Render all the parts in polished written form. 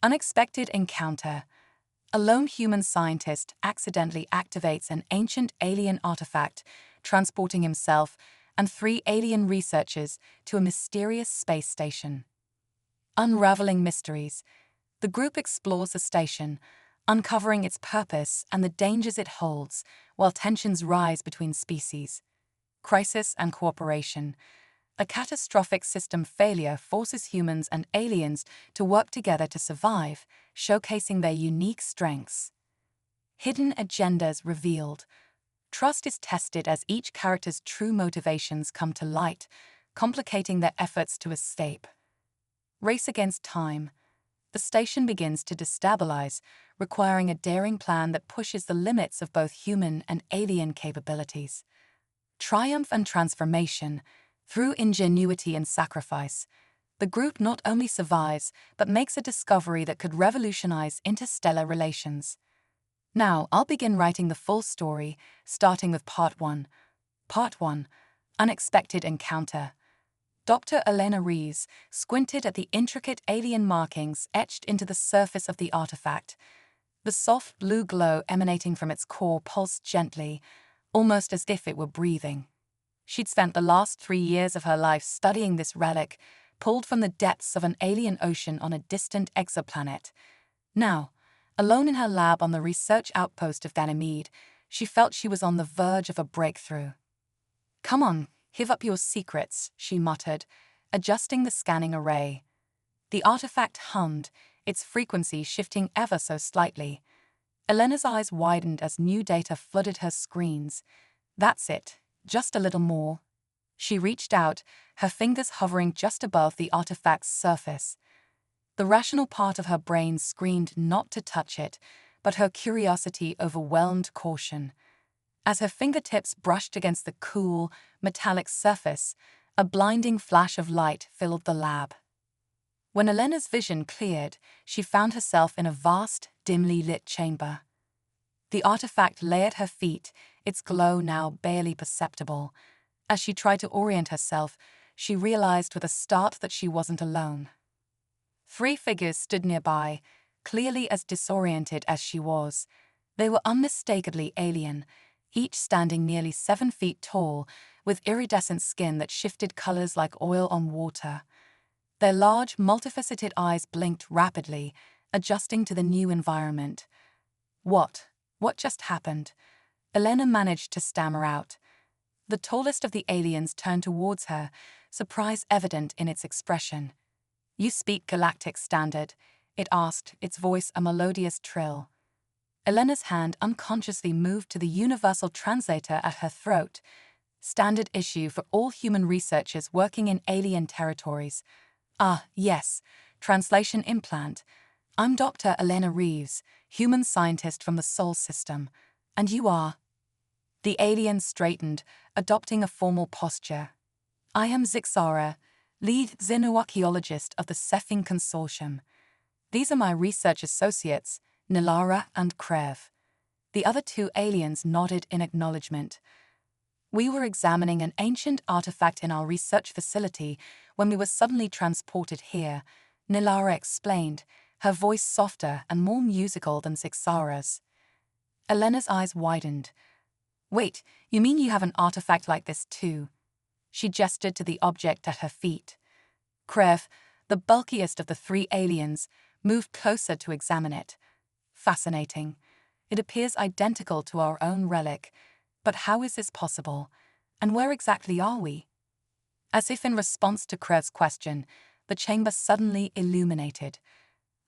Unexpected encounter. A lone human scientist accidentally activates an ancient alien artifact, transporting himself and 3 alien researchers to a mysterious space station. Unraveling mysteries. The group explores the station, uncovering its purpose and the dangers it holds, while tensions rise between species. Crisis and cooperation. A catastrophic system failure forces humans and aliens to work together to survive, showcasing their unique strengths. Hidden agendas revealed. Trust is tested as each character's true motivations come to light, complicating their efforts to escape. Race against time. The station begins to destabilize, requiring a daring plan that pushes the limits of both human and alien capabilities. Triumph and transformation. Through ingenuity and sacrifice, the group not only survives but makes a discovery that could revolutionize interstellar relations. Now, I'll begin writing the full story, starting with Part 1. Part 1. Unexpected encounter. Dr. Elena Reeves squinted at the intricate alien markings etched into the surface of the artifact. The soft blue glow emanating from its core pulsed gently, almost as if it were breathing. She'd spent the last 3 years of her life studying this relic, pulled from the depths of an alien ocean on a distant exoplanet. Now, alone in her lab on the research outpost of Ganymede, she felt she was on the verge of a breakthrough. "Come on, give up your secrets," she muttered, adjusting the scanning array. The artifact hummed, its frequency shifting ever so slightly. Elena's eyes widened as new data flooded her screens. "That's it. Just a little more." She reached out, her fingers hovering just above the artifact's surface. The rational part of her brain screamed not to touch it, but her curiosity overwhelmed caution. As her fingertips brushed against the cool, metallic surface, a blinding flash of light filled the lab. When Elena's vision cleared, she found herself in a vast, dimly lit chamber. The artifact lay at her feet, its glow now barely perceptible. As she tried to orient herself, she realized with a start that she wasn't alone. 3 figures stood nearby, clearly as disoriented as she was. They were unmistakably alien, each standing nearly 7 feet tall, with iridescent skin that shifted colors like oil on water. Their large, multifaceted eyes blinked rapidly, adjusting to the new environment. What just happened?" Elena managed to stammer out. The tallest of the aliens turned towards her, surprise evident in its expression. "You speak Galactic Standard?" it asked, its voice a melodious trill. Elena's hand unconsciously moved to the universal translator at her throat. Standard issue for all human researchers working in alien territories. "Ah, yes. Translation implant. I'm Dr. Elena Reeves, human scientist from the Sol system. And you are?" The alien straightened, adopting a formal posture. "I am Zixara, lead xenoarchaeologist of the Cephing Consortium. These are my research associates, Nilara and Krev." The other 2 aliens nodded in acknowledgement. "We were examining an ancient artifact in our research facility when we were suddenly transported here," Nilara explained, her voice softer and more musical than Zixara's. Elena's eyes widened. "Wait, you mean you have an artifact like this too?" She gestured to the object at her feet. Krev, the bulkiest of the 3 aliens, moved closer to examine it. "Fascinating. It appears identical to our own relic. But how is this possible? And where exactly are we?" As if in response to Krev's question, the chamber suddenly illuminated.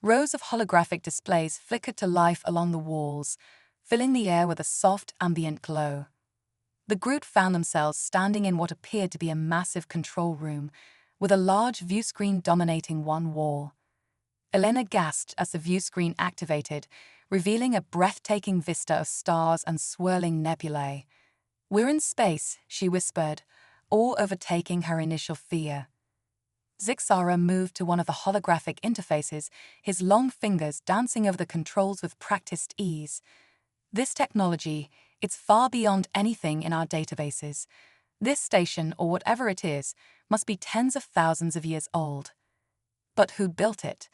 Rows of holographic displays flickered to life along the walls, filling the air with a soft, ambient glow. The group found themselves standing in what appeared to be a massive control room, with a large viewscreen dominating one wall. Elena gasped as the viewscreen activated, revealing a breathtaking vista of stars and swirling nebulae. "We're in space," she whispered, awe overtaking her initial fear. Zixara moved to one of the holographic interfaces, his long fingers dancing over the controls with practiced ease. "This technology, it's far beyond anything in our databases. This station, or whatever it is, must be tens of thousands of years old." "But who built it?"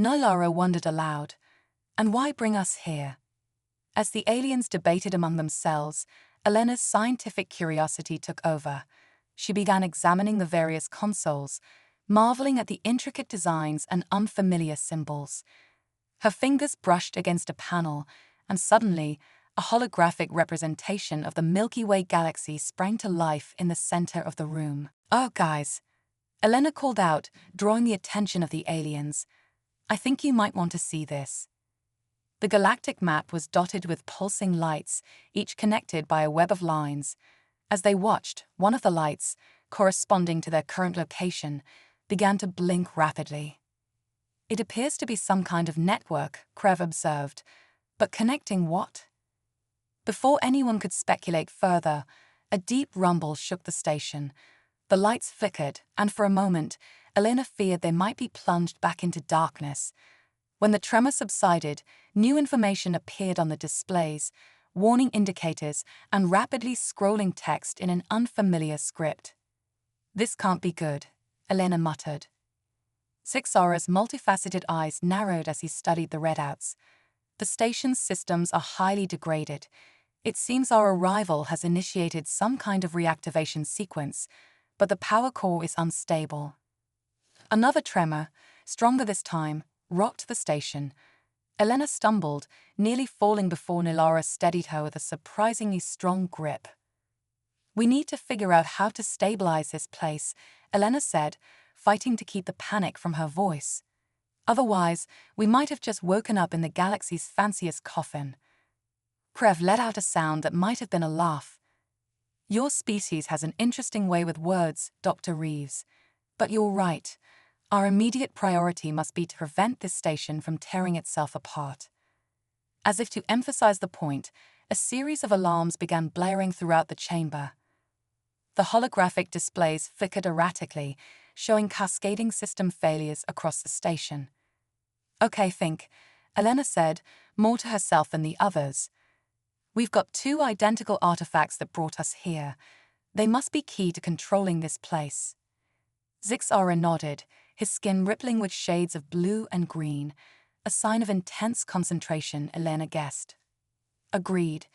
Nylara wondered aloud. And why bring us here? As the aliens debated among themselves, Elena's scientific curiosity took over. She began examining the various consoles, marveling at the intricate designs and unfamiliar symbols. Her fingers brushed against a panel, and suddenly, a holographic representation of the Milky Way galaxy sprang to life in the center of the room. "Oh, guys," Elena called out, drawing the attention of the aliens. "I think you might want to see this." The galactic map was dotted with pulsing lights, each connected by a web of lines. As they watched, one of the lights, corresponding to their current location, began to blink rapidly. "It appears to be some kind of network," Krev observed. "But connecting what?" Before anyone could speculate further, a deep rumble shook the station. The lights flickered, and for a moment, Elena feared they might be plunged back into darkness. When the tremor subsided, new information appeared on the displays, warning indicators and rapidly scrolling text in an unfamiliar script. "This can't be good," Elena muttered. Zixara's multifaceted eyes narrowed as he studied the readouts. "The station's systems are highly degraded. It seems our arrival has initiated some kind of reactivation sequence, but the power core is unstable." Another tremor, stronger this time, rocked the station. Elena stumbled, nearly falling before Nylara steadied her with a surprisingly strong grip. "We need to figure out how to stabilize this place," Elena said, fighting to keep the panic from her voice. "Otherwise, we might have just woken up in the galaxy's fanciest coffin." Krev let out a sound that might have been a laugh. "Your species has an interesting way with words, Dr. Reeves. But you're right. Our immediate priority must be to prevent this station from tearing itself apart." As if to emphasize the point, a series of alarms began blaring throughout the chamber. The holographic displays flickered erratically, showing cascading system failures across the station. "Okay, think," Elena said, more to herself than the others. "We've got two identical artifacts that brought us here. They must be key to controlling this place." Zixara nodded, his skin rippling with shades of blue and green, a sign of intense concentration, Elena guessed. "Agreed.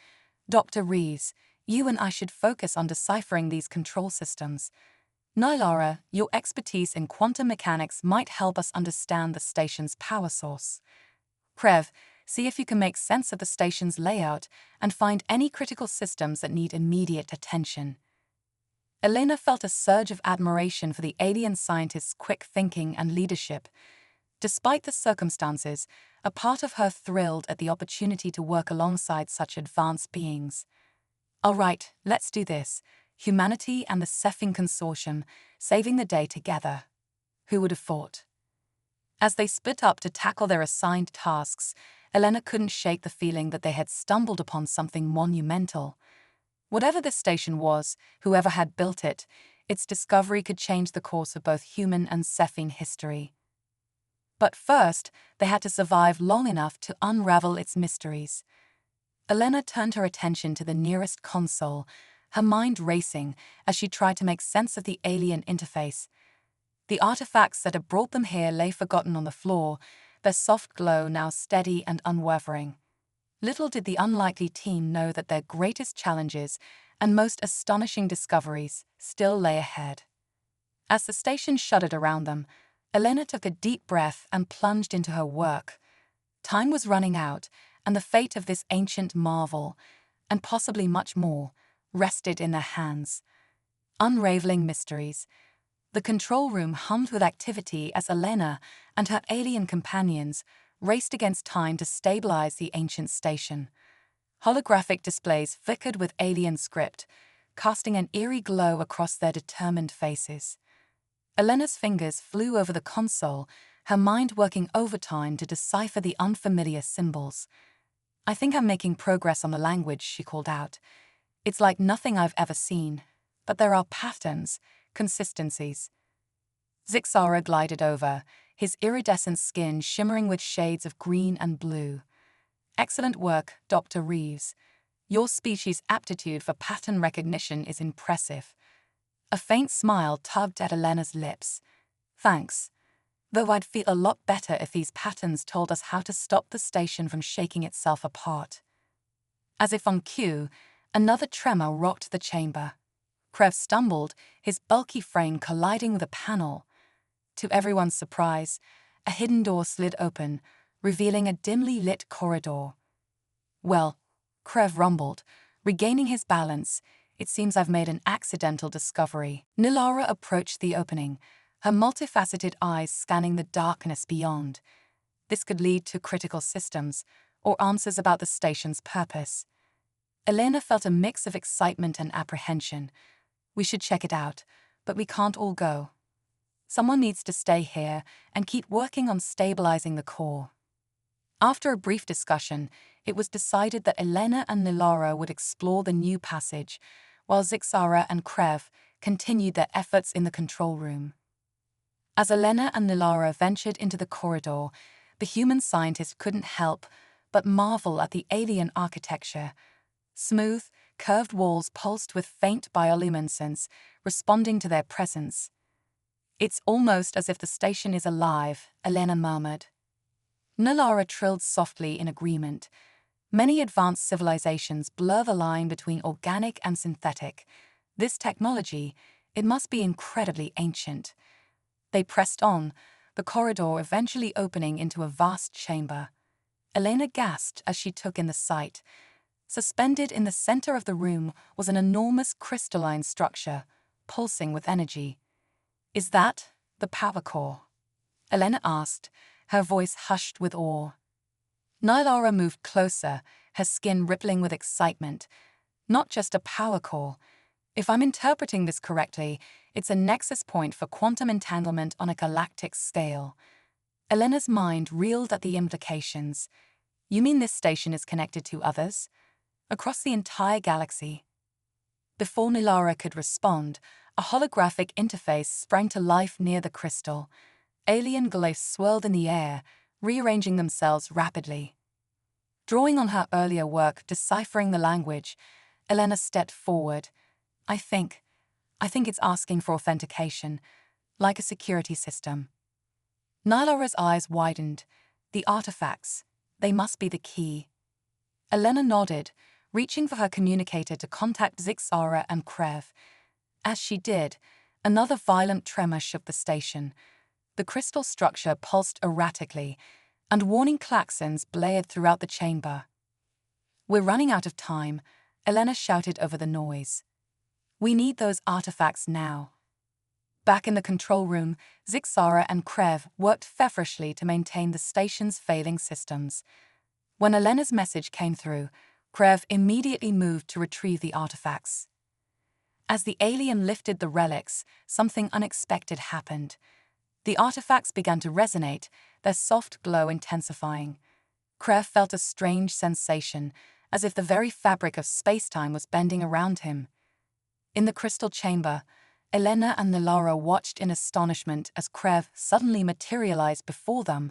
Dr. Reeves, you and I should focus on deciphering these control systems. Nylara, your expertise in quantum mechanics might help us understand the station's power source. Krev, see if you can make sense of the station's layout and find any critical systems that need immediate attention." Elena felt a surge of admiration for the alien scientist's quick thinking and leadership. Despite the circumstances, a part of her thrilled at the opportunity to work alongside such advanced beings. "All right, let's do this. Humanity and the Cephing Consortium, saving the day together. Who would have thought?" As they split up to tackle their assigned tasks, Elena couldn't shake the feeling that they had stumbled upon something monumental. Whatever this station was, whoever had built it, its discovery could change the course of both human and Cephine history. But first, they had to survive long enough to unravel its mysteries. Elena turned her attention to the nearest console, her mind racing as she tried to make sense of the alien interface. The artifacts that had brought them here lay forgotten on the floor, their soft glow now steady and unwavering. Little did the unlikely team know that their greatest challenges and most astonishing discoveries still lay ahead. As the station shuddered around them, Elena took a deep breath and plunged into her work. Time was running out, and the fate of this ancient marvel, and possibly much more, rested in their hands. Unraveling mysteries. The control room hummed with activity as Elena and her alien companions raced against time to stabilize the ancient station. Holographic displays flickered with alien script, casting an eerie glow across their determined faces. Elena's fingers flew over the console, her mind working overtime to decipher the unfamiliar symbols. "I think I'm making progress on the language," she called out. "It's like nothing I've ever seen, but there are patterns, consistencies." Zixara glided over, his iridescent skin shimmering with shades of green and blue. "Excellent work, Dr. Reeves. Your species' aptitude for pattern recognition is impressive." A faint smile tugged at Elena's lips. "Thanks." Though I'd feel a lot better if these patterns told us how to stop the station from shaking itself apart. As if on cue, another tremor rocked the chamber. Krev stumbled, his bulky frame colliding with a panel. To everyone's surprise, a hidden door slid open, revealing a dimly lit corridor. Well, Krev rumbled, regaining his balance. It seems I've made an accidental discovery. Nilara approached the opening, her multifaceted eyes scanning the darkness beyond. This could lead to critical systems, or answers about the station's purpose. Elena felt a mix of excitement and apprehension. We should check it out, but we can't all go. Someone needs to stay here and keep working on stabilizing the core. After a brief discussion, it was decided that Elena and Nilara would explore the new passage, while Zixara and Krev continued their efforts in the control room. As Elena and Nilara ventured into the corridor, the human scientist couldn't help but marvel at the alien architecture. Smooth, curved walls pulsed with faint bioluminescence, responding to their presence. "It's almost as if the station is alive," Elena murmured. Nilara trilled softly in agreement. Many advanced civilizations blur the line between organic and synthetic. This technology, it must be incredibly ancient. They pressed on, the corridor eventually opening into a vast chamber. Elena gasped as she took in the sight. Suspended in the center of the room was an enormous crystalline structure, pulsing with energy. "Is that the power core?" Elena asked, her voice hushed with awe. Nilara moved closer, her skin rippling with excitement. "Not just a power core. If I'm interpreting this correctly, it's a nexus point for quantum entanglement on a galactic scale." Elena's mind reeled at the implications. "You mean this station is connected to others? Across the entire galaxy?" Before Nilara could respond, a holographic interface sprang to life near the crystal. Alien glyphs swirled in the air, rearranging themselves rapidly. Drawing on her earlier work deciphering the language, Elena stepped forward. I think it's asking for authentication, like a security system." Nilara's eyes widened. "The artifacts, they must be the key." Elena nodded, reaching for her communicator to contact Zixara and Krev. As she did, another violent tremor shook the station. The crystal structure pulsed erratically, and warning klaxons blared throughout the chamber. "We're running out of time," Elena shouted over the noise. "We need those artifacts now." Back in the control room, Zixara and Krev worked feverishly to maintain the station's failing systems. When Elena's message came through, Krev immediately moved to retrieve the artifacts. As the alien lifted the relics, something unexpected happened. The artifacts began to resonate, their soft glow intensifying. Krev felt a strange sensation, as if the very fabric of space-time was bending around him. In the crystal chamber, Elena and Nilara watched in astonishment as Krev suddenly materialized before them,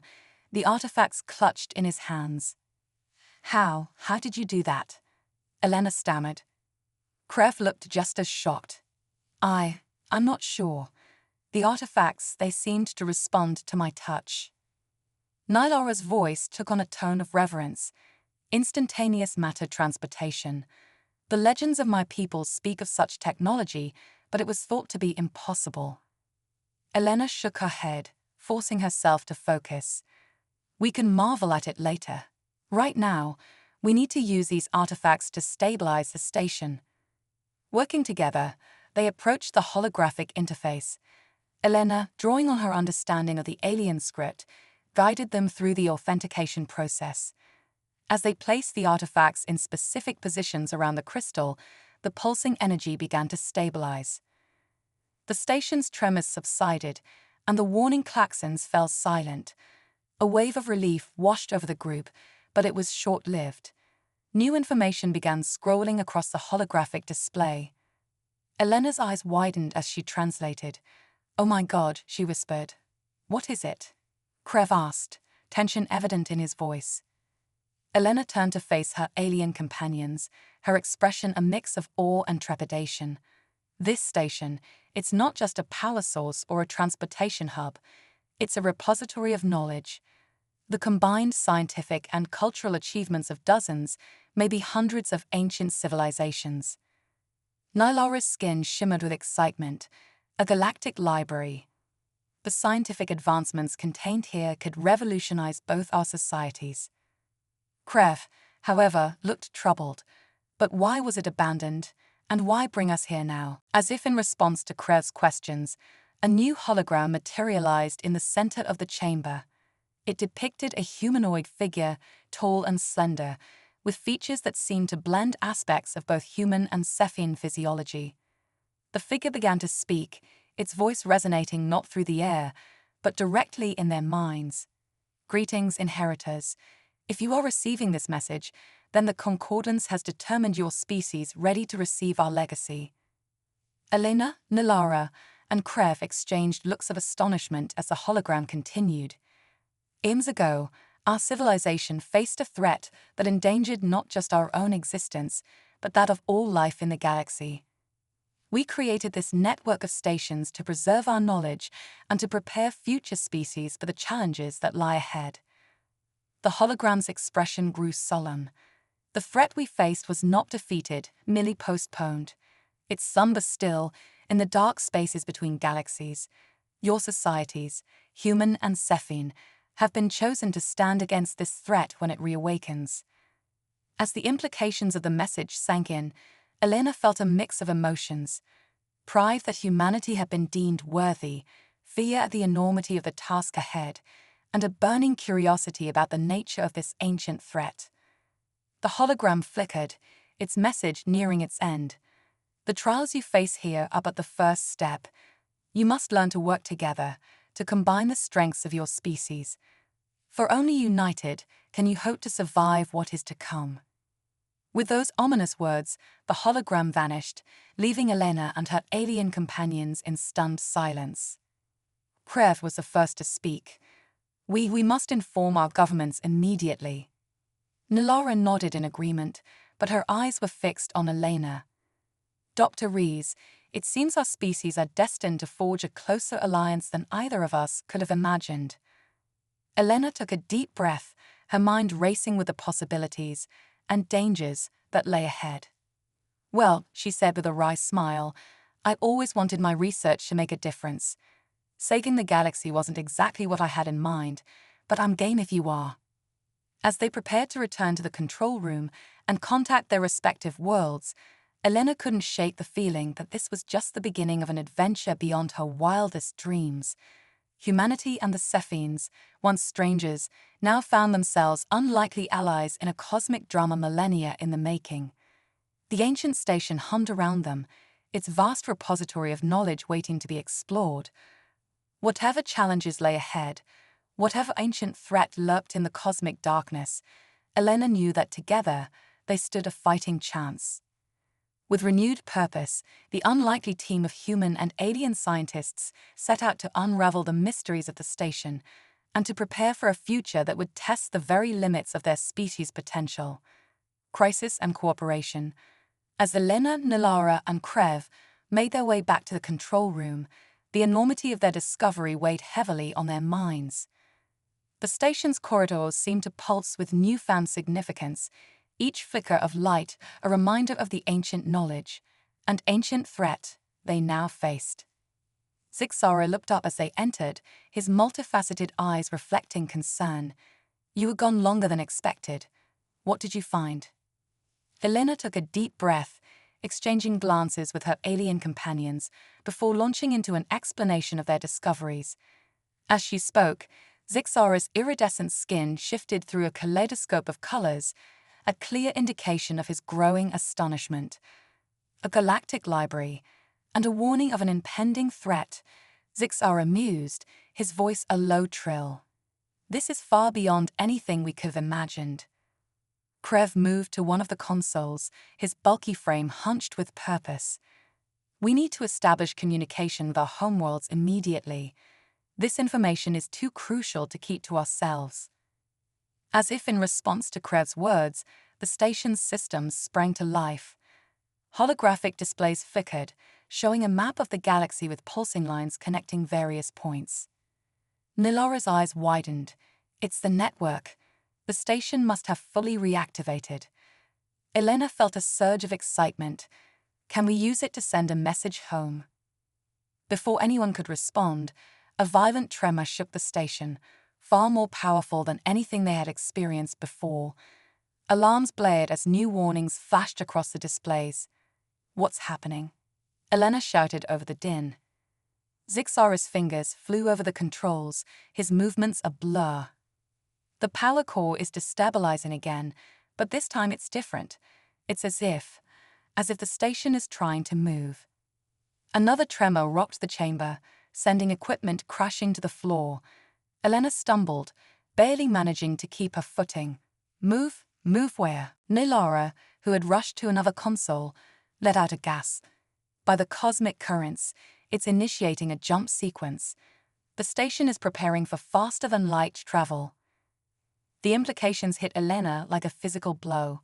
the artifacts clutched in his hands. How did you do that?" Elena stammered. Krev looked just as shocked. I'm not sure. The artifacts, they seemed to respond to my touch." Nilara's voice took on a tone of reverence. "Instantaneous matter transportation. The legends of my people speak of such technology, but it was thought to be impossible." Elena shook her head, forcing herself to focus. "We can marvel at it later. Right now, we need to use these artifacts to stabilize the station." Working together, they approached the holographic interface. Elena, drawing on her understanding of the alien script, guided them through the authentication process. As they placed the artifacts in specific positions around the crystal, the pulsing energy began to stabilize. The station's tremors subsided, and the warning klaxons fell silent. A wave of relief washed over the group, but it was short-lived. New information began scrolling across the holographic display. Elena's eyes widened as she translated. "Oh my God," she whispered. "What is it?" Krev asked, tension evident in his voice. Elena turned to face her alien companions, her expression a mix of awe and trepidation. "This station, it's not just a power source or a transportation hub. It's a repository of knowledge, the combined scientific and cultural achievements of dozens, maybe hundreds of ancient civilizations. Nylaura's skin shimmered with excitement, a galactic library. The scientific advancements contained here could revolutionize both our societies. Krev, however, looked troubled. But why was it abandoned, and why bring us here now? As if in response to Krev's questions, a new hologram materialized in the center of the chamber. It depicted a humanoid figure, tall and slender, with features that seemed to blend aspects of both human and Cephian physiology. The figure began to speak, its voice resonating not through the air, but directly in their minds. "Greetings, inheritors. If you are receiving this message, then the Concordance has determined your species ready to receive our legacy." Elena, Nylaura, and Krev exchanged looks of astonishment as the hologram continued. Eons ago, our civilization faced a threat that endangered not just our own existence, but that of all life in the galaxy. We created this network of stations to preserve our knowledge and to prepare future species for the challenges that lie ahead. The hologram's expression grew solemn. The threat we faced was not defeated, merely postponed. It's somber still, in the dark spaces between galaxies. Your societies, human and Cephian, have been chosen to stand against this threat when it reawakens. As the implications of the message sank in, Elena felt a mix of emotions: pride that humanity had been deemed worthy, fear at the enormity of the task ahead, and a burning curiosity about the nature of this ancient threat. The hologram flickered, its message nearing its end. "The trials you face here are but the first step. You must learn to work together, to combine the strengths of your species. For only united can you hope to survive what is to come." With those ominous words, the hologram vanished, leaving Elena and her alien companions in stunned silence. Krev was the first to speak. We must inform our governments immediately." Nylaura nodded in agreement, but her eyes were fixed on Elena. "Dr. Rees, it seems our species are destined to forge a closer alliance than either of us could have imagined." Elena took a deep breath, her mind racing with the possibilities and dangers that lay ahead. "Well," she said with a wry smile, "I always wanted my research to make a difference. Saving the galaxy wasn't exactly what I had in mind, but I'm game if you are." As they prepared to return to the control room and contact their respective worlds, Elena couldn't shake the feeling that this was just the beginning of an adventure beyond her wildest dreams. Humanity and the Cephians, once strangers, now found themselves unlikely allies in a cosmic drama millennia in the making. The ancient station hummed around them, its vast repository of knowledge waiting to be explored. Whatever challenges lay ahead, whatever ancient threat lurked in the cosmic darkness, Elena knew that together they stood a fighting chance. With renewed purpose, the unlikely team of human and alien scientists set out to unravel the mysteries of the station and to prepare for a future that would test the very limits of their species' potential. Crisis and cooperation. As Elena, Nylaura, and Krev made their way back to the control room, the enormity of their discovery weighed heavily on their minds. The station's corridors seemed to pulse with newfound significance, each flicker of light a reminder of the ancient knowledge and ancient threat they now faced. Zixara looked up as they entered, his multifaceted eyes reflecting concern. "You were gone longer than expected. What did you find?" Elena took a deep breath, exchanging glances with her alien companions before launching into an explanation of their discoveries. As she spoke, Zixara's iridescent skin shifted through a kaleidoscope of colors, a clear indication of his growing astonishment. A galactic library, and a warning of an impending threat. Zixara mused, his voice a low trill. "This is far beyond anything we could have imagined." Krev moved to one of the consoles, his bulky frame hunched with purpose. "We need to establish communication with our homeworlds immediately. This information is too crucial to keep to ourselves." As if in response to Krev's words, the station's systems sprang to life. Holographic displays flickered, showing a map of the galaxy with pulsing lines connecting various points. Nilora's eyes widened. It's the network. The station must have fully reactivated. Elena felt a surge of excitement. Can we use it to send a message home? Before anyone could respond, a violent tremor shook the station, far more powerful than anything they had experienced before. Alarms blared as new warnings flashed across the displays. What's happening? Elena shouted over the din. Zixara's fingers flew over the controls, his movements a blur. The power core is destabilizing again, but this time it's different. It's as if the station is trying to move. Another tremor rocked the chamber, sending equipment crashing to the floor. Elena stumbled, barely managing to keep her footing. Move where? Nilora, who had rushed to another console, let out a gasp. By the cosmic currents, it's initiating a jump sequence. The station is preparing for faster-than-light travel. The implications hit Elena like a physical blow.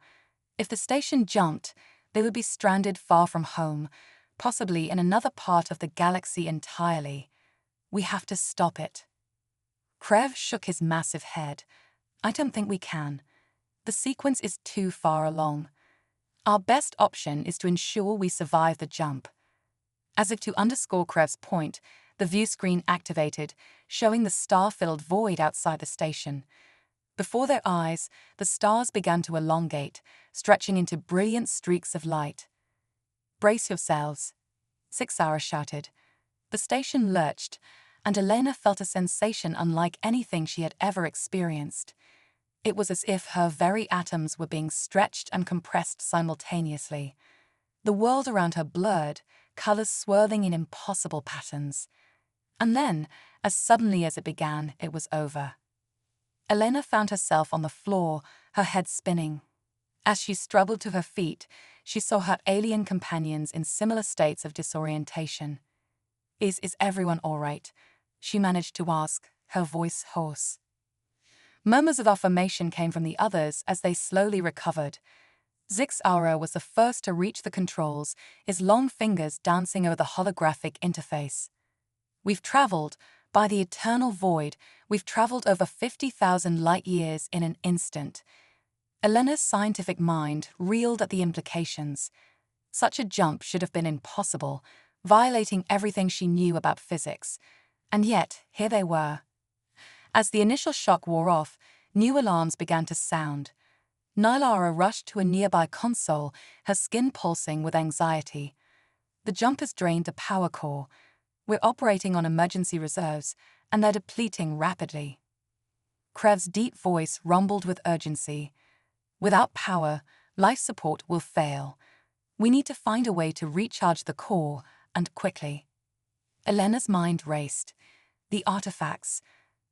If the station jumped, they would be stranded far from home, possibly in another part of the galaxy entirely. We have to stop it. Krev shook his massive head. I don't think we can. The sequence is too far along. Our best option is to ensure we survive the jump. As if to underscore Krev's point, the view screen activated, showing the star-filled void outside the station. Before their eyes, the stars began to elongate, stretching into brilliant streaks of light. Brace yourselves, Zixara shouted. The station lurched, and Elena felt a sensation unlike anything she had ever experienced. It was as if her very atoms were being stretched and compressed simultaneously. The world around her blurred, colors swirling in impossible patterns. And then, as suddenly as it began, it was over. Elena found herself on the floor, her head spinning. As she struggled to her feet, she saw her alien companions in similar states of disorientation. Is everyone all right? She managed to ask, her voice hoarse. Murmurs of affirmation came from the others as they slowly recovered. Zixara was the first to reach the controls, his long fingers dancing over the holographic interface. We've traveled, by the eternal void, we've traveled over 50,000 light-years in an instant. Elena's scientific mind reeled at the implications. Such a jump should have been impossible, violating everything she knew about physics. And yet, here they were. As the initial shock wore off, new alarms began to sound. Nilara rushed to a nearby console, her skin pulsing with anxiety. The jump has drained the power core. We're operating on emergency reserves, and they're depleting rapidly. Krev's deep voice rumbled with urgency. Without power, life support will fail. We need to find a way to recharge the core, and quickly. Elena's mind raced. The artifacts.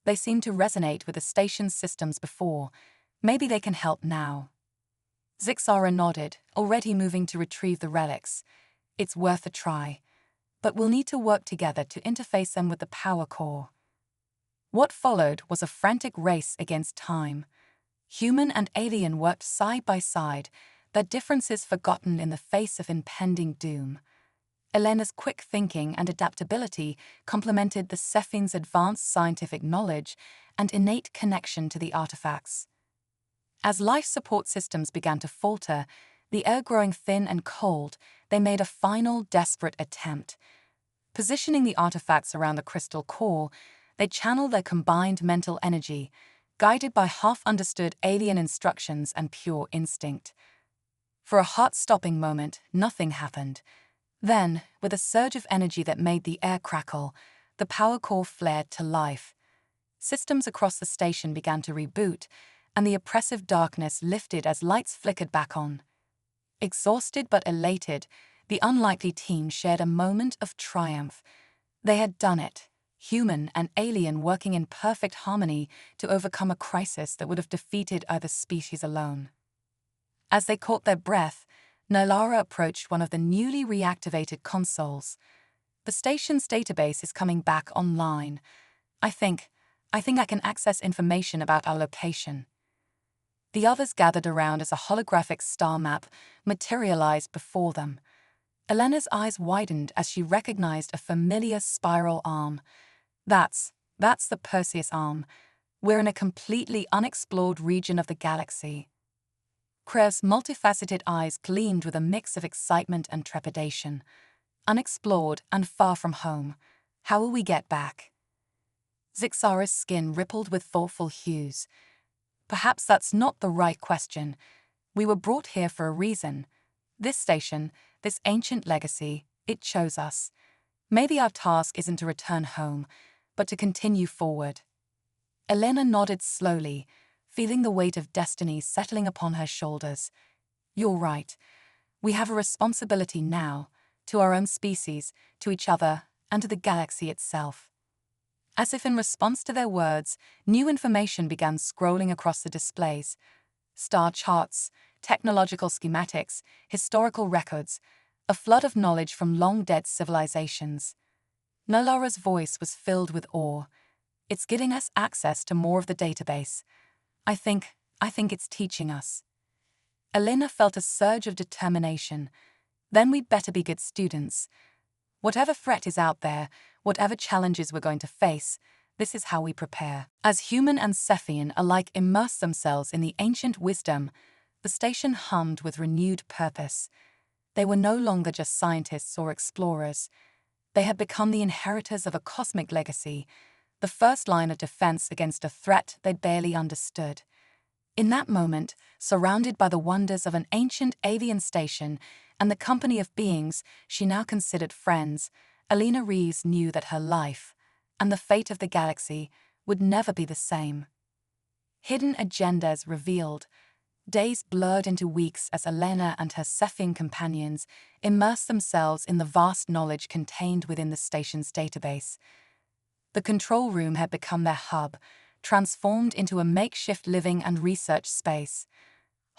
They seemed to resonate with the station's systems before. Maybe they can help now. Zixara nodded, already moving to retrieve the relics. It's worth a try. But we'll need to work together to interface them with the power core. What followed was a frantic race against time. Human and alien worked side by side, their differences forgotten in the face of impending doom. Elena's quick thinking and adaptability complemented the Sephine's advanced scientific knowledge and innate connection to the artifacts. As life support systems began to falter, the air growing thin and cold, they made a final, desperate attempt. Positioning the artifacts around the crystal core, they channeled their combined mental energy, guided by half-understood alien instructions and pure instinct. For a heart-stopping moment, nothing happened. Then, with a surge of energy that made the air crackle, the power core flared to life. Systems across the station began to reboot, and the oppressive darkness lifted as lights flickered back on. Exhausted but elated, the unlikely team shared a moment of triumph. They had done it, human and alien working in perfect harmony to overcome a crisis that would have defeated either species alone. As they caught their breath, Nilara approached one of the newly reactivated consoles. The station's database is coming back online. I think I can access information about our location. The others gathered around as a holographic star map materialized before them. Elena's eyes widened as she recognized a familiar spiral arm. That's That's the Perseus arm. We're in a completely unexplored region of the galaxy. Krev's multifaceted eyes gleamed with a mix of excitement and trepidation. Unexplored and far from home. How will we get back? Zixara's skin rippled with thoughtful hues. Perhaps that's not the right question. We were brought here for a reason. This station, this ancient legacy, it chose us. Maybe our task isn't to return home, but to continue forward. Elena nodded slowly, feeling the weight of destiny settling upon her shoulders. You're right. We have a responsibility now, to our own species, to each other, and to the galaxy itself. As if in response to their words, new information began scrolling across the displays. Star charts, technological schematics, historical records, a flood of knowledge from long-dead civilizations. Nalara's voice was filled with awe. It's giving us access to more of the database. I think it's teaching us. Elena felt a surge of determination. Then we'd better be good students. Whatever threat is out there, whatever challenges we're going to face, this is how we prepare. As human and Cephian alike immersed themselves in the ancient wisdom, the station hummed with renewed purpose. They were no longer just scientists or explorers. They had become the inheritors of a cosmic legacy, the first line of defense against a threat they'd barely understood. In that moment, surrounded by the wonders of an ancient avian station and the company of beings she now considered friends, Elena Reeves knew that her life, and the fate of the galaxy, would never be the same. Hidden agendas revealed. Days blurred into weeks as Elena and her Cephian companions immersed themselves in the vast knowledge contained within the station's database. The control room had become their hub, transformed into a makeshift living and research space.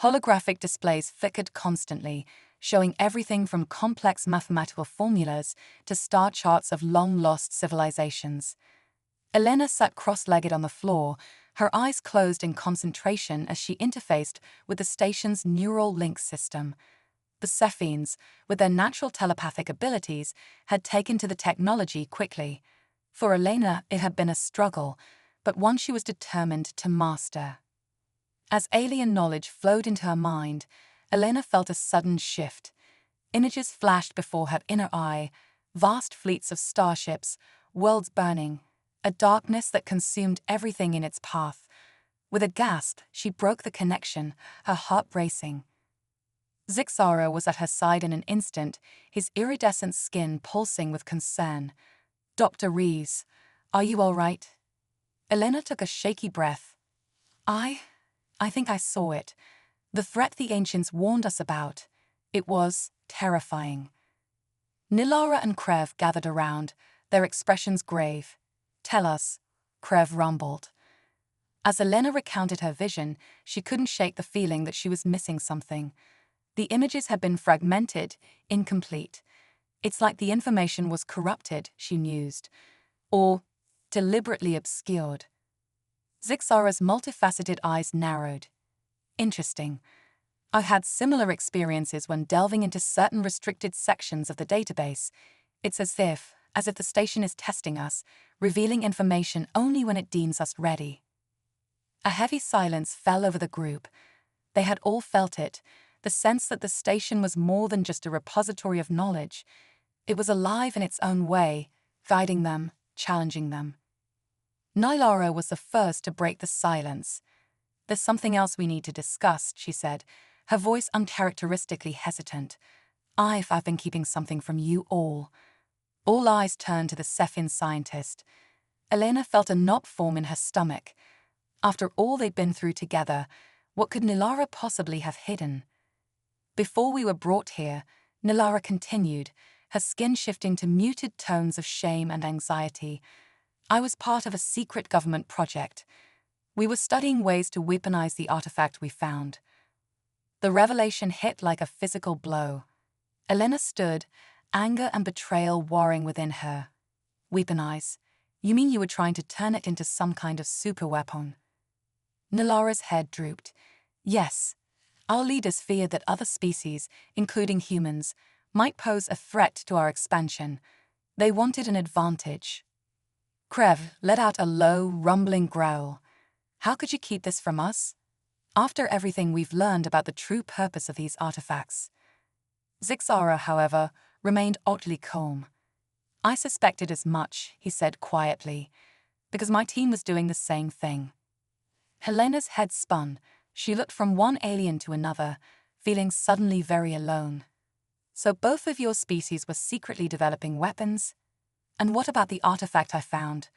Holographic displays flickered constantly, showing everything from complex mathematical formulas to star charts of long-lost civilizations. Elena sat cross-legged on the floor, her eyes closed in concentration as she interfaced with the station's neural link system. The Cephians, with their natural telepathic abilities, had taken to the technology quickly. For Elena, it had been a struggle, but one she was determined to master. As alien knowledge flowed into her mind, Elena felt a sudden shift. Images flashed before her inner eye, vast fleets of starships, worlds burning, a darkness that consumed everything in its path. With a gasp, she broke the connection, her heart racing. Zixara was at her side in an instant, his iridescent skin pulsing with concern. "Dr. Reeves, are you all right?" Elena took a shaky breath. I think I saw it. The threat the ancients warned us about. It was terrifying." Nilara and Krev gathered around, their expressions grave. "Tell us," Krev rumbled. As Elena recounted her vision, she couldn't shake the feeling that she was missing something. The images had been fragmented, incomplete. It's like the information was corrupted, she mused, or deliberately obscured. Zixara's multifaceted eyes narrowed. "Interesting. I've had similar experiences when delving into certain restricted sections of the database. It's as if the station is testing us, revealing information only when it deems us ready." A heavy silence fell over the group. They had all felt it, the sense that the station was more than just a repository of knowledge. It was alive in its own way, guiding them, challenging them. Nilara was the first to break the silence. "There's something else we need to discuss," she said, her voice uncharacteristically hesitant. I've been keeping something from you all." All eyes turned to the Cephian scientist. Elena felt a knot form in her stomach. After all they'd been through together, what could Nilara possibly have hidden? "Before we were brought here," Nilara continued, her skin shifting to muted tones of shame and anxiety, "I was part of a secret government project. We were studying ways to weaponize the artifact we found." The revelation hit like a physical blow. Elena stood, anger and betrayal warring within her. "Weaponize? You mean you were trying to turn it into some kind of superweapon?" Nilara's head drooped. "Yes. Our leaders feared that other species, including humans, might pose a threat to our expansion. They wanted an advantage." Krev let out a low, rumbling growl. How could you keep this from us? After everything we've learned about the true purpose of these artifacts. Zixara, however, remained oddly calm. I suspected as much, he said quietly, because my team was doing the same thing. Helena's head spun. She looked from one alien to another, feeling suddenly very alone. So both of your species were secretly developing weapons? And what about the artifact I found?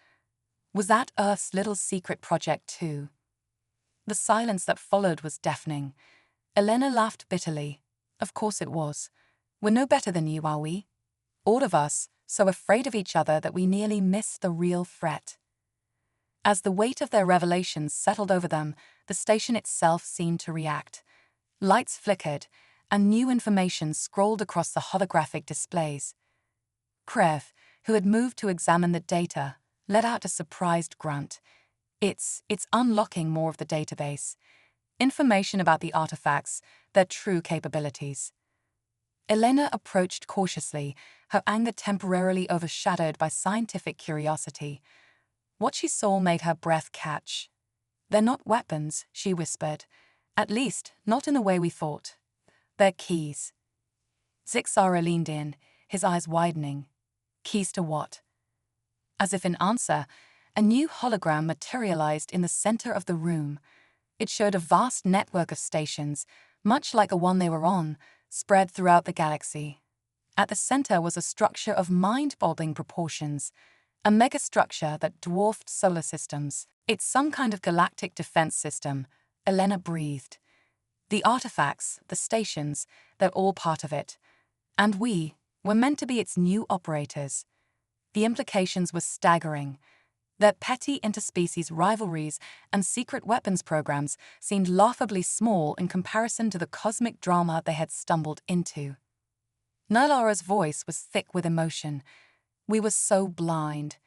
Was that Earth's little secret project too? The silence that followed was deafening. Elena laughed bitterly. Of course it was. We're no better than you, are we? All of us, so afraid of each other that we nearly missed the real threat. As the weight of their revelations settled over them, the station itself seemed to react. Lights flickered, and new information scrolled across the holographic displays. Krev, who had moved to examine the data, let out a surprised grunt. It's unlocking more of the database. Information about the artifacts, their true capabilities. Elena approached cautiously, her anger temporarily overshadowed by scientific curiosity. What she saw made her breath catch. They're not weapons, she whispered. At least, not in the way we thought. They're keys. Zixara leaned in, his eyes widening. Keys to what? As if in answer, a new hologram materialized in the center of the room. It showed a vast network of stations, much like the one they were on, spread throughout the galaxy. At the center was a structure of mind-boggling proportions, a megastructure that dwarfed solar systems. It's some kind of galactic defense system, Elena breathed. The artifacts, the stations, they're all part of it. And we were meant to be its new operators. The implications were staggering. Their petty interspecies rivalries and secret weapons programs seemed laughably small in comparison to the cosmic drama they had stumbled into. Nylara's voice was thick with emotion. We were so blind,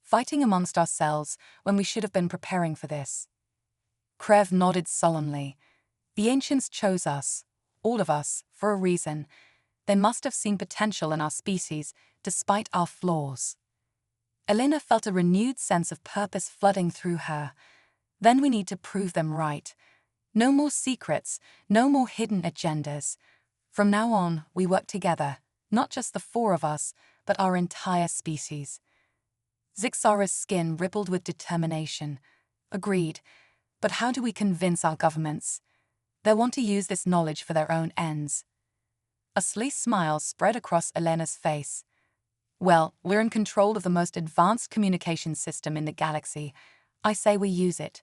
fighting amongst ourselves when we should have been preparing for this. Krev nodded solemnly. The ancients chose us, all of us, for a reason. They must have seen potential in our species, despite our flaws. Elena felt a renewed sense of purpose flooding through her. Then we need to prove them right. No more secrets, no more hidden agendas. From now on, we work together, not just the four of us, but our entire species. Zixara's skin rippled with determination. Agreed. But how do we convince our governments? They'll want to use this knowledge for their own ends. A sly smile spread across Elena's face. Well, we're in control of the most advanced communication system in the galaxy. I say we use it.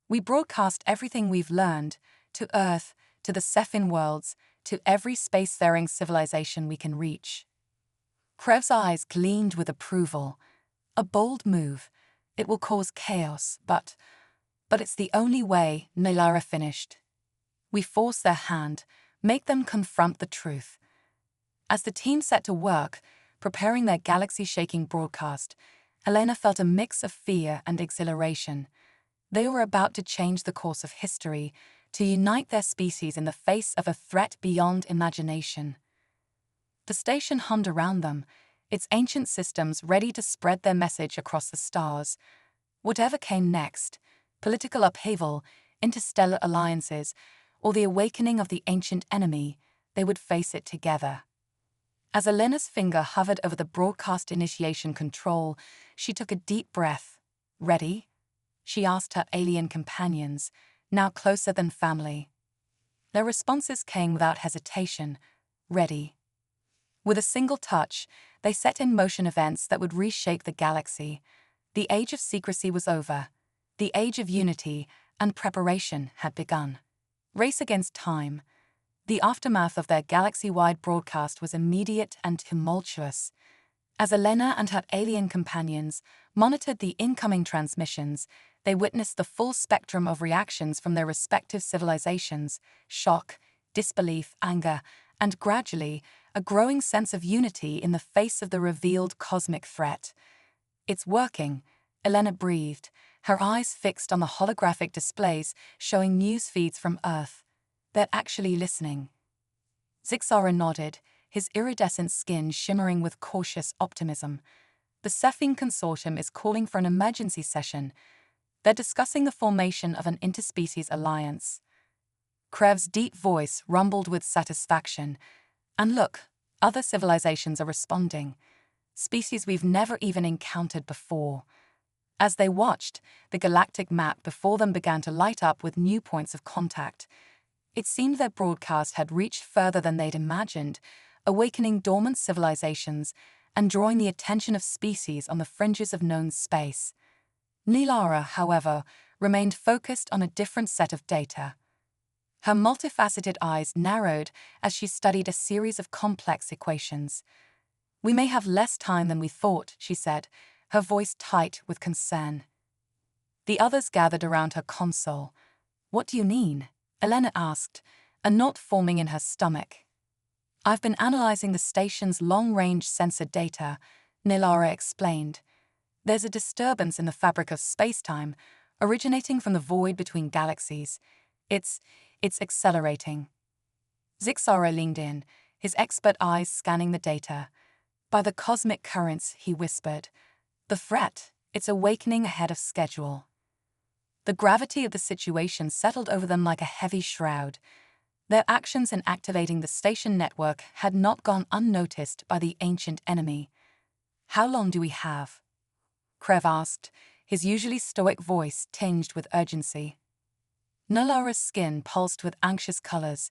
We broadcast everything we've learned, to Earth, to the Cephin worlds, to every spacefaring civilization we can reach. Krev's eyes gleamed with approval. A bold move. It will cause chaos, but it's the only way, Nylara finished. We force their hand, make them confront the truth. As the team set to work, preparing their galaxy-shaking broadcast, Elena felt a mix of fear and exhilaration. They were about to change the course of history, to unite their species in the face of a threat beyond imagination. The station hummed around them, its ancient systems ready to spread their message across the stars. Whatever came next, political upheaval, interstellar alliances, or the awakening of the ancient enemy, they would face it together. As Elena's finger hovered over the broadcast initiation control, she took a deep breath. Ready? She asked her alien companions, now closer than family. Their responses came without hesitation. Ready. With a single touch, they set in motion events that would reshape the galaxy. The age of secrecy was over. The age of unity and preparation had begun. Race against time. The aftermath of their galaxy-wide broadcast was immediate and tumultuous. As Elena and her alien companions monitored the incoming transmissions, they witnessed the full spectrum of reactions from their respective civilizations: shock, disbelief, anger, and gradually, a growing sense of unity in the face of the revealed cosmic threat. It's working, Elena breathed, her eyes fixed on the holographic displays showing news feeds from Earth. They're actually listening. Zixara nodded, his iridescent skin shimmering with cautious optimism. The Cephean Consortium is calling for an emergency session. They're discussing the formation of an interspecies alliance. Krev's deep voice rumbled with satisfaction. And look, other civilizations are responding. Species we've never even encountered before. As they watched, the galactic map before them began to light up with new points of contact. It seemed their broadcast had reached further than they'd imagined, awakening dormant civilizations and drawing the attention of species on the fringes of known space. Nilara, however, remained focused on a different set of data. Her multifaceted eyes narrowed as she studied a series of complex equations. "We may have less time than we thought," she said, her voice tight with concern. The others gathered around her console. "What do you mean?" Elena asked, a knot forming in her stomach. "I've been analyzing the station's long-range sensor data," Nilara explained. "There's a disturbance in the fabric of space-time, originating from the void between galaxies. It's accelerating." Zixara leaned in, his expert eyes scanning the data. "By the cosmic currents," he whispered. "The threat, it's awakening ahead of schedule." The gravity of the situation settled over them like a heavy shroud. Their actions in activating the station network had not gone unnoticed by the ancient enemy. "How long do we have?" Krev asked, his usually stoic voice tinged with urgency. Nalara's skin pulsed with anxious colors.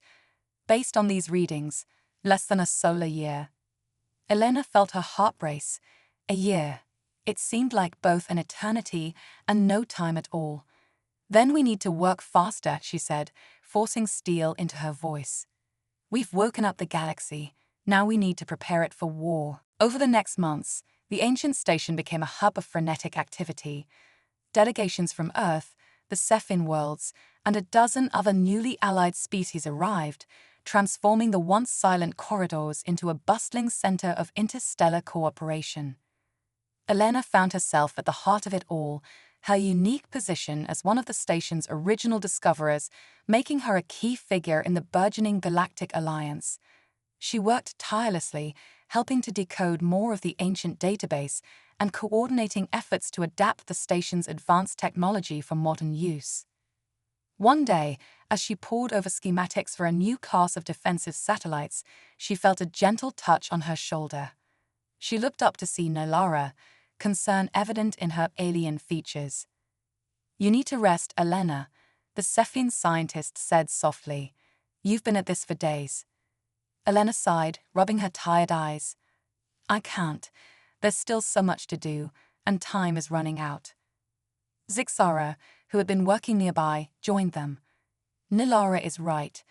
"Based on these readings, less than a solar year." Elena felt her heart race. A year. It seemed like both an eternity and no time at all. "Then we need to work faster," she said, forcing steel into her voice. "We've woken up the galaxy. Now we need to prepare it for war." Over the next months, the ancient station became a hub of frenetic activity. Delegations from Earth, the Cephean worlds, and a dozen other newly allied species arrived, transforming the once silent corridors into a bustling center of interstellar cooperation. Elena found herself at the heart of it all, her unique position as one of the station's original discoverers, making her a key figure in the burgeoning galactic alliance. She worked tirelessly, helping to decode more of the ancient database and coordinating efforts to adapt the station's advanced technology for modern use. One day, as she pored over schematics for a new class of defensive satellites, she felt a gentle touch on her shoulder. She looked up to see Nilara, concern evident in her alien features. "You need to rest, Elena," the Cephean scientist said softly. "You've been at this for days." Elena sighed, rubbing her tired eyes. "I can't. There's still so much to do, and time is running out." Zixara, who had been working nearby, joined them. "Nilara is right.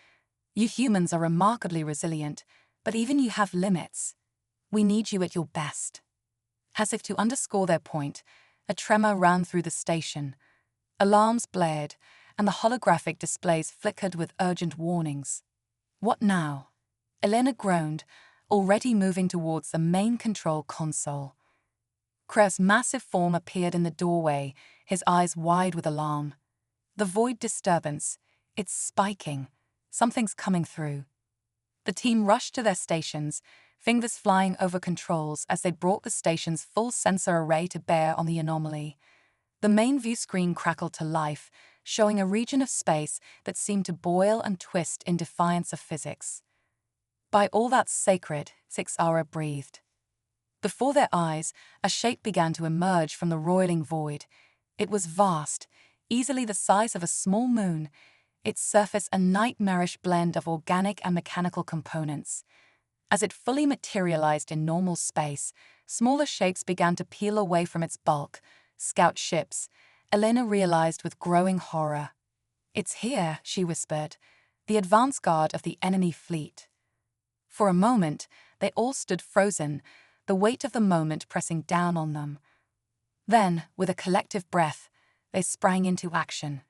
You humans are remarkably resilient, but even you have limits. We need you at your best." As if to underscore their point, a tremor ran through the station. Alarms blared, and the holographic displays flickered with urgent warnings. "What now?" Elena groaned, already moving towards the main control console. Krev's massive form appeared in the doorway, his eyes wide with alarm. "The void disturbance. It's spiking. Something's coming through." The team rushed to their stations, fingers flying over controls as they brought the station's full sensor array to bear on the anomaly. The main view screen crackled to life, showing a region of space that seemed to boil and twist in defiance of physics. "By all that's sacred," Zixara breathed. Before their eyes, a shape began to emerge from the roiling void. It was vast, easily the size of a small moon, its surface a nightmarish blend of organic and mechanical components. As it fully materialized in normal space, smaller shapes began to peel away from its bulk. Scout ships, Elena realized with growing horror. "It's here," she whispered, "the advance guard of the enemy fleet." For a moment, they all stood frozen, the weight of the moment pressing down on them. Then, with a collective breath, they sprang into action.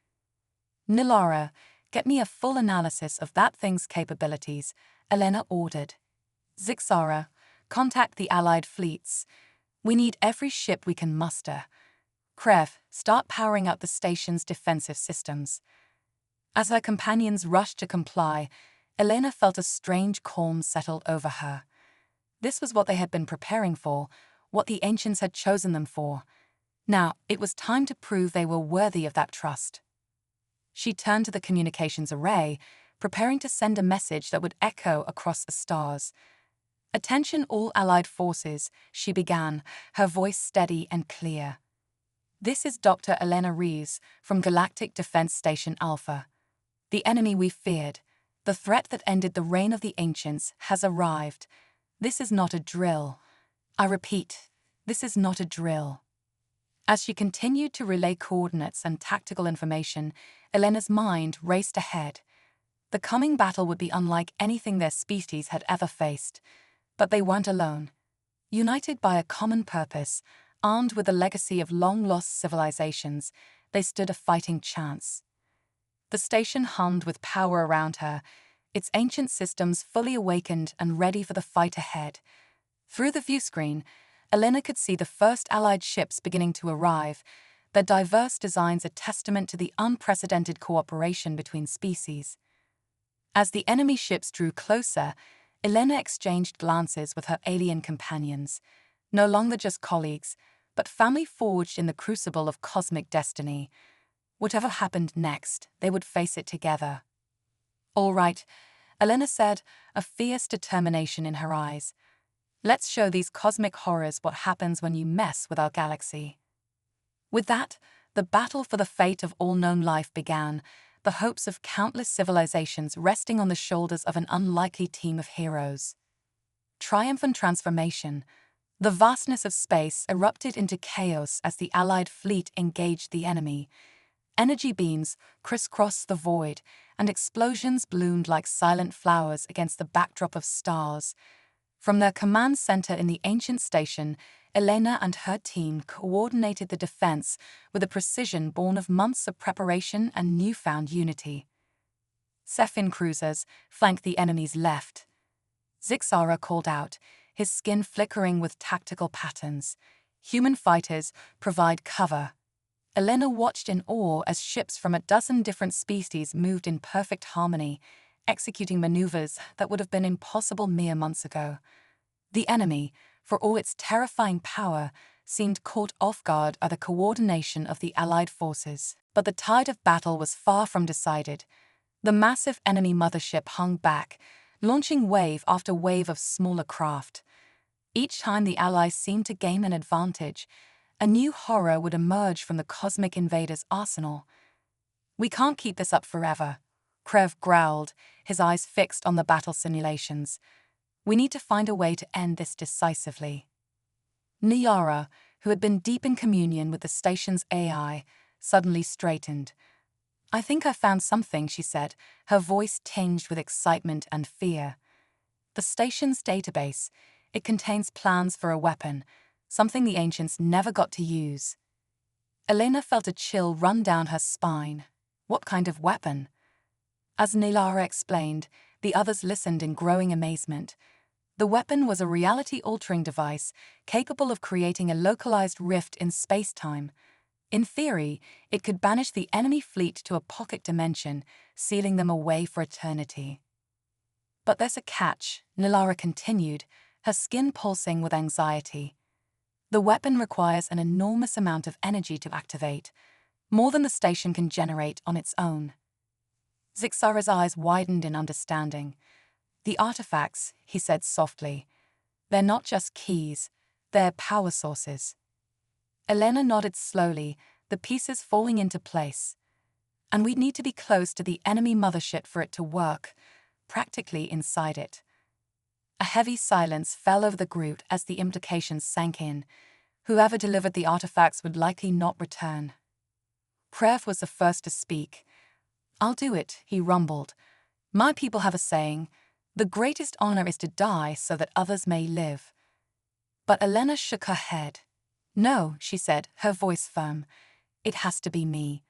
"Nilara, get me a full analysis of that thing's capabilities," Elena ordered. "Zixara, contact the Allied fleets. We need every ship we can muster. Krev, start powering up the station's defensive systems." As her companions rushed to comply, Elena felt a strange calm settle over her. This was what they had been preparing for, what the ancients had chosen them for. Now, it was time to prove they were worthy of that trust. She turned to the communications array, preparing to send a message that would echo across the stars. "Attention all Allied forces," she began, her voice steady and clear. "This is Dr. Elena Reeves from Galactic Defense Station Alpha. The enemy we feared, the threat that ended the reign of the ancients, has arrived. This is not a drill. I repeat, this is not a drill." As she continued to relay coordinates and tactical information, Elena's mind raced ahead. The coming battle would be unlike anything their species had ever faced. But they weren't alone. United by a common purpose, armed with the legacy of long-lost civilizations, they stood a fighting chance. The station hummed with power around her, its ancient systems fully awakened and ready for the fight ahead. Through the viewscreen, Elena could see the first Allied ships beginning to arrive, their diverse designs a testament to the unprecedented cooperation between species. As the enemy ships drew closer, Elena exchanged glances with her alien companions, no longer just colleagues, but family forged in the crucible of cosmic destiny. Whatever happened next, they would face it together. "All right," Elena said, a fierce determination in her eyes. "Let's show these cosmic horrors what happens when you mess with our galaxy." With that, the battle for the fate of all known life began, the hopes of countless civilizations resting on the shoulders of an unlikely team of heroes. Triumph and transformation. The vastness of space erupted into chaos as the Allied fleet engaged the enemy. Energy beams crisscrossed the void, and explosions bloomed like silent flowers against the backdrop of stars. From their command center in the ancient station, Elena and her team coordinated the defense with a precision born of months of preparation and newfound unity. Cephin cruisers flanked the enemy's left. Zixara called out, his skin flickering with tactical patterns. Human fighters provide cover. Elena watched in awe as ships from a dozen different species moved in perfect harmony, executing maneuvers that would have been impossible mere months ago. The enemy, for all its terrifying power, seemed caught off guard by the coordination of the Allied forces. But the tide of battle was far from decided. The massive enemy mothership hung back, launching wave after wave of smaller craft. Each time the Allies seemed to gain an advantage, a new horror would emerge from the cosmic invaders' arsenal. "We can't keep this up forever," Krev growled, his eyes fixed on the battle simulations. "We need to find a way to end this decisively." Niara, who had been deep in communion with the station's AI, suddenly straightened. "I think I found something," she said, her voice tinged with excitement and fear. "The station's database. It contains plans for a weapon, something the ancients never got to use." Elena felt a chill run down her spine. What kind of weapon? As Nilara explained, the others listened in growing amazement. The weapon was a reality-altering device capable of creating a localized rift in space-time. In theory, it could banish the enemy fleet to a pocket dimension, sealing them away for eternity. "But there's a catch," Nilara continued, her skin pulsing with anxiety. "The weapon requires an enormous amount of energy to activate, more than the station can generate on its own." Zixara's eyes widened in understanding. "The artifacts," he said softly. "They're not just keys, they're power sources." Elena nodded slowly, the pieces falling into place. "And we'd need to be close to the enemy mothership for it to work, practically inside it." A heavy silence fell over the group as the implications sank in. Whoever delivered the artifacts would likely not return. Krev was the first to speak. "I'll do it," he rumbled. "My people have a saying, the greatest honor is to die so that others may live." But Elena shook her head. "No," she said, her voice firm. "It has to be me."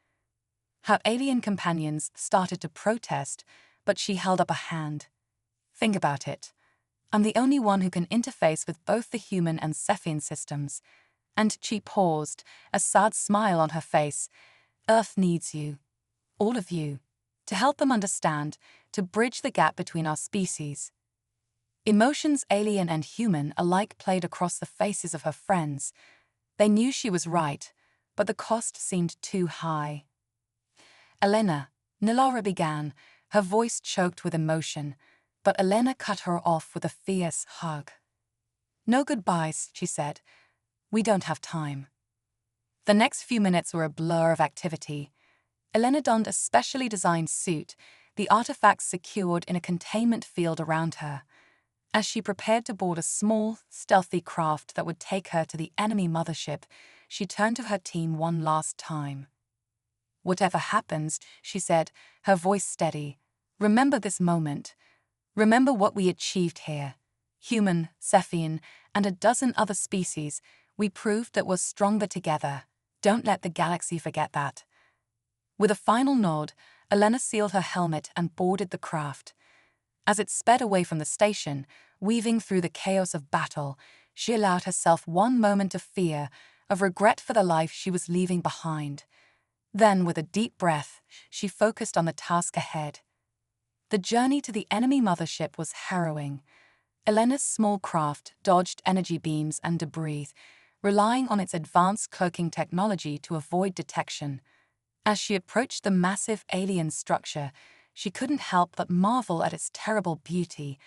Her alien companions started to protest, but she held up a hand. "Think about it. I'm the only one who can interface with both the human and Cephin systems." And she paused, a sad smile on her face. "Earth needs you. All of you. To help them understand, to bridge the gap between our species." Emotions alien and human alike played across the faces of her friends. They knew she was right, but the cost seemed too high. Elena, Nilara began, her voice choked with emotion, but Elena cut her off with a fierce hug. "No goodbyes," she said. "We don't have time." The next few minutes were a blur of activity. Elena donned a specially designed suit, the artifacts secured in a containment field around her. As she prepared to board a small, stealthy craft that would take her to the enemy mothership, she turned to her team one last time. "Whatever happens," she said, her voice steady, "remember this moment. Remember what we achieved here. Human, Cephian, and a dozen other species, we proved that we're stronger together. Don't let the galaxy forget that." With a final nod, Elena sealed her helmet and boarded the craft. As it sped away from the station, weaving through the chaos of battle, she allowed herself one moment of fear, of regret for the life she was leaving behind. Then, with a deep breath, she focused on the task ahead. The journey to the enemy mothership was harrowing. Elena's small craft dodged energy beams and debris, relying on its advanced cloaking technology to avoid detection. As she approached the massive alien structure, she couldn't help but marvel at its terrible beauty,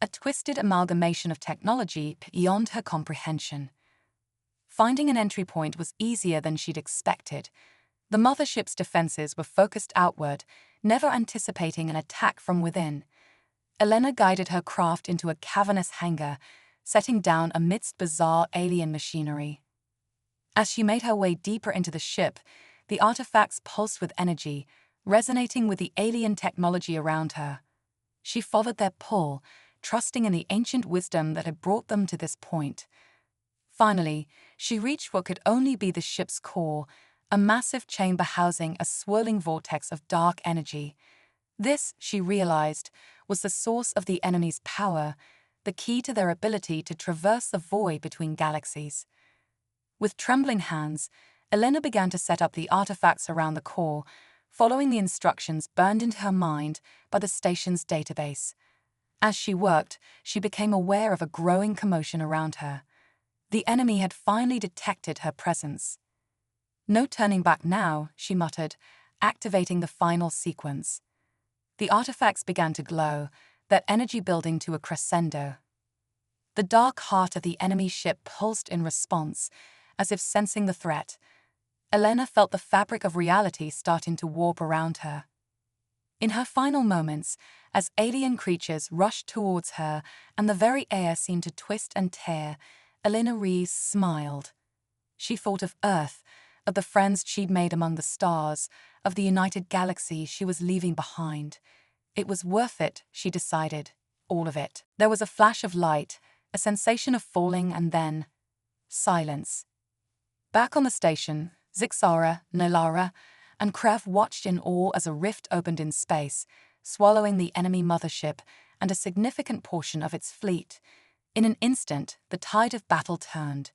a twisted amalgamation of technology beyond her comprehension. Finding an entry point was easier than she'd expected. The mothership's defenses were focused outward, never anticipating an attack from within. Elena guided her craft into a cavernous hangar, setting down amidst bizarre alien machinery. As she made her way deeper into the ship, the artifacts pulsed with energy, resonating with the alien technology around her. She followed their pull, trusting in the ancient wisdom that had brought them to this point. Finally, she reached what could only be the ship's core, a massive chamber housing a swirling vortex of dark energy. This, she realized, was the source of the enemy's power, the key to their ability to traverse the void between galaxies. With trembling hands, Elena began to set up the artifacts around the core, following the instructions burned into her mind by the station's database. As she worked, she became aware of a growing commotion around her. The enemy had finally detected her presence. "No turning back now," she muttered, activating the final sequence. The artifacts began to glow, their energy building to a crescendo. The dark heart of the enemy ship pulsed in response, as if sensing the threat. Elena felt the fabric of reality starting to warp around her. In her final moments, as alien creatures rushed towards her and the very air seemed to twist and tear, Elena Rees smiled. She thought of Earth, of the friends she'd made among the stars, of the united galaxy she was leaving behind. It was worth it, she decided. All of it. There was a flash of light, a sensation of falling, and then silence. Back on the station, Zixara, Nilara, and Krev watched in awe as a rift opened in space, swallowing the enemy mothership and a significant portion of its fleet. In an instant, the tide of battle turned.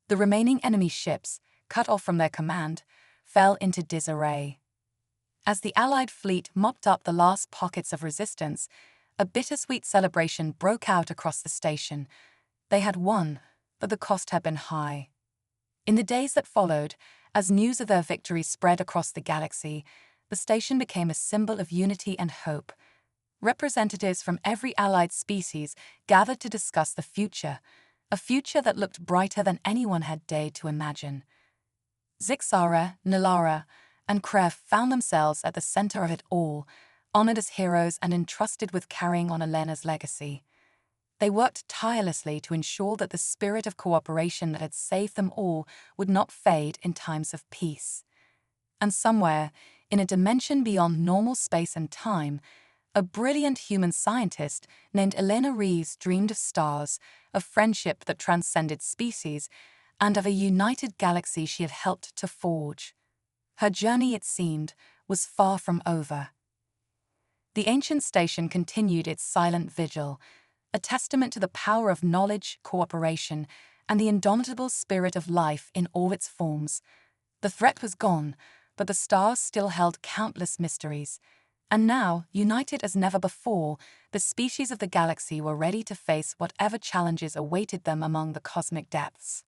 The remaining enemy ships, cut off from their command, fell into disarray. As the Allied fleet mopped up the last pockets of resistance, a bittersweet celebration broke out across the station. They had won, but the cost had been high. In the days that followed, as news of their victory spread across the galaxy, the station became a symbol of unity and hope. Representatives from every allied species gathered to discuss the future, a future that looked brighter than anyone had dared to imagine. Zixara, Nilara, and Krev found themselves at the center of it all, honored as heroes and entrusted with carrying on Elena's legacy. They worked tirelessly to ensure that the spirit of cooperation that had saved them all would not fade in times of peace. And somewhere, in a dimension beyond normal space and time, a brilliant human scientist named Elena Rees dreamed of stars, of friendship that transcended species, and of a united galaxy she had helped to forge. Her journey, it seemed, was far from over. The ancient station continued its silent vigil, a testament to the power of knowledge, cooperation, and the indomitable spirit of life in all its forms. The threat was gone, but the stars still held countless mysteries. And now, united as never before, the species of the galaxy were ready to face whatever challenges awaited them among the cosmic depths.